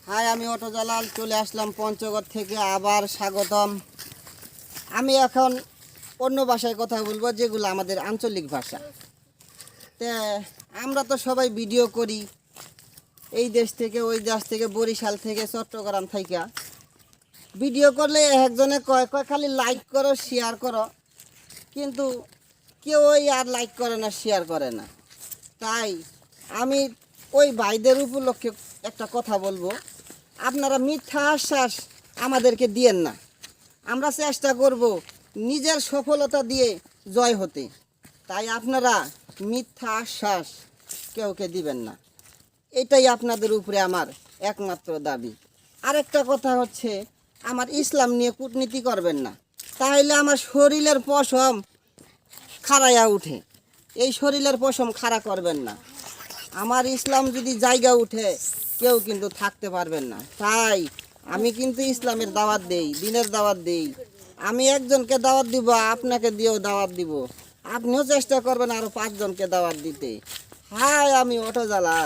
High, আমি auto Jalal চলে আসলাম পঞ্চগড় থেকে। আবার স্বাগতম। আমি এখন অন্য ভাষায় কথা বলবো, যেগুলো আমাদের আঞ্চলিক ভাষা। তে আমরা তো সবাই ভিডিও করি, এই দেশ থেকে ওই দেশ থেকে, বরিশাল থেকে, চট্টগ্রাম থেকে। ভিডিও করলে একজনে কয় কয় খালি লাইক করো, শেয়ার করো, কিন্তু কেউই আর লাইক করে না, শেয়ার করে না। তাই আমি ওই ভাইদের উপলক্ষে একটা কথা বলবো, আপনারা মিথ্যা আশ্বাস আমাদেরকে দিয়েন না। আমরা চেষ্টা করব নিজের সফলতা দিয়ে জয় হতে। তাই আপনারা মিথ্যা আশ্বাস কেউকে দিবেন না, এটাই আপনাদের উপরে আমার একমাত্র দাবি। আরেকটা কথা হচ্ছে, আমার ইসলাম নিয়ে কূটনীতি করবেন না, তাহলে আমার শরীরের পশম খাড়াইয়া উঠে। এই শরীরের পশম খাড়া করবেন না। আমার ইসলাম যদি জায়গা উঠে, কেউ কিন্তু থাকতে পারবেন না। তাই আমি কিন্তু ইসলামের দাওয়াত দেই, দিনের দাওয়াত দেই। আমি একজনকে দাওয়াত দিব, আপনাকে দিয়েও দাওয়াত দিব। আপনিও চেষ্টা করবেন আরও 5 জনকে দাওয়াত দিতে। হাই, আমি অটো জালাল।